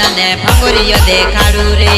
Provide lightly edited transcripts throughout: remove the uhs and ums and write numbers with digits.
तने भंगुरियो देखाड़ू रे।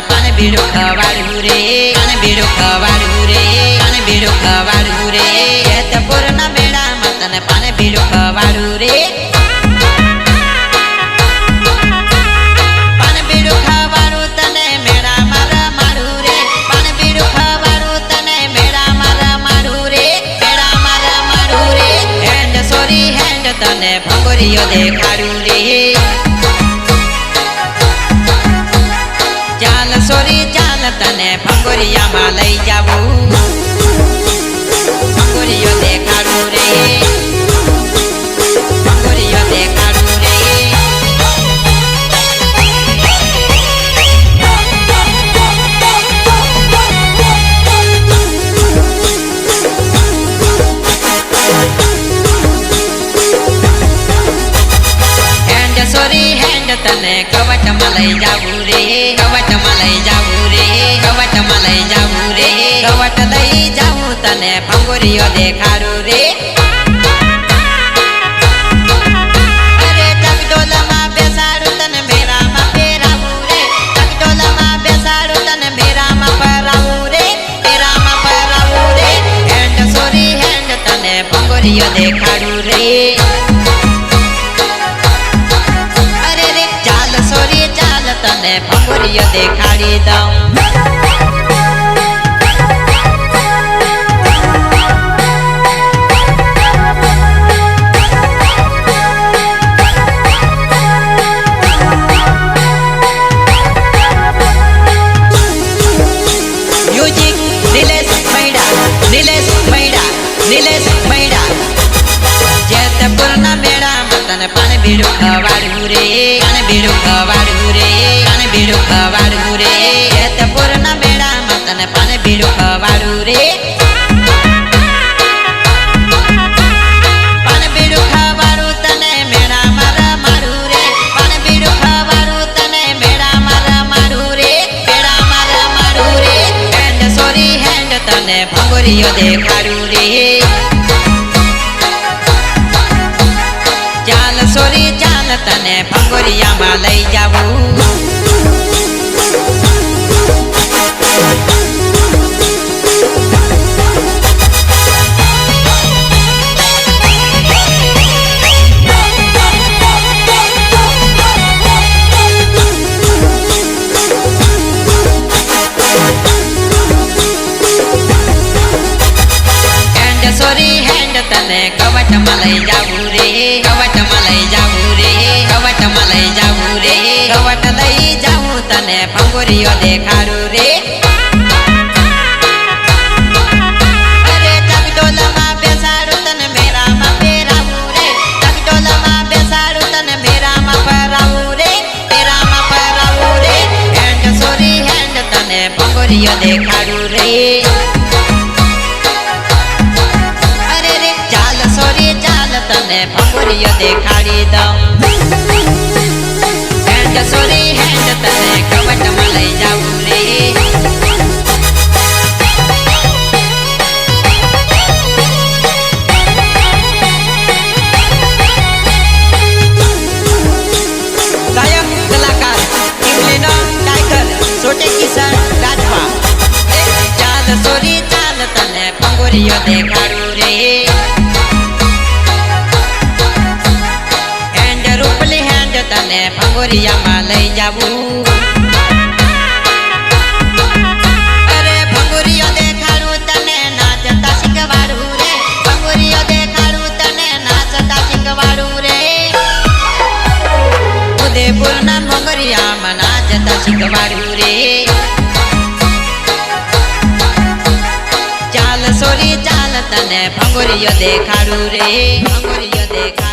पान बीड़ो खवाड़ू रे, पान बीड़ो खवाड़ू रे, पान बीड़ो खवाड़ू रे। जेतपुर ना मेड़ा मतन पान बीड़ो खवाड़ू रे। पान बीड़ो खवाड़ू तने मेड़ा मारा मारू रे। पान बीड़ो खवाड़ू तने मेड़ा मारा मारू रे, मेड़ा मारा मारू रे। हैंड सोरी हैंड तने भंगुरियो देखाड़ू रे। सोरी चाल तने भंगुरिया में लई जावू, भंगुरियो देखाड़ू रे, भंगुरियो देखाड़ू रे। हैंड सोरी हैंड तने कवट में लई जावू रे, कवट में लई जावू रे, कवट में लई जावू रे। कवट लई जावू तने भंगुरियो देखाड़ू रे। अरे जगडोल में बेसाड़ू तने मेरा में पेरावू रे। जगडोल में बेसाड़ू तने मेरा में परावू रे, मेरा में परावू रे। हैंड सोरी हैंड तने भंगुरियो देखाड़ू रे। तने भंगुरियो देखाड़ी दऊं। म्यूजिक नीलेश मैडा, नीलेश मैडा, नीलेश मैडा। जेतपुर ना मेड़ा मतन पान बीड़ो खवाड़ू रे, पान बीड़ो खवाड़ू रे, पान बीड़ो खवाड़ू रे। जेतपुर ना मेड़ा मतन पान बीड़ो खवाड़ू रे। पान बीड़ो खवाड़ू तने मेड़ा मारा मारू रे। पान बीड़ो खवाड़ू तने मेड़ा मारा मारू रे, मेड़ा मारा मारू रे। हैंड सोरी हैंड तने भंगुरियो देखाड़ू रे। चाल सोरी चाल तने भंगुरिया में लई जावू। हैंड सोरी हैंड तने कवट में लई जावू रे, कवट में लई जावू रे, कवट में लई जावू रे। कवट लई जावू तने भंगुरियो देखाड़ू रे। अरे जगडोल में बेसाड़ू तने मेरा में पेरावू रे। जगडोल में बेसाड़ू तने मेरा में परावू रे, मेरा में परावू रे। हैंड सोरी हैंड तने भंगुरियो देखाड़ू रे। तने भंगुरियो देखाड़ी दऊं। हैंड सोरी हैंड तने कवट में लई जावू रे। गायक कलाकार इमलिनो टाइगर छोटे किशन राजवा। चाल सोरी चाल तने भंगुरियो देखाड़ू रे। तने भंगुरिया में लई जावू। अरे भंगुरियो देखाड़ू तने नाचता सिखवाड़ू रे। भंगुरियो देखाड़ू तने नाचता सिखवाड़ू रे। उदयपुर ना भंगुरिया में नाचता सिखवाड़ू रे। चाल सोरी चाल तने भंगुरियो देखाड़ू रे, भंगुरियो देखा।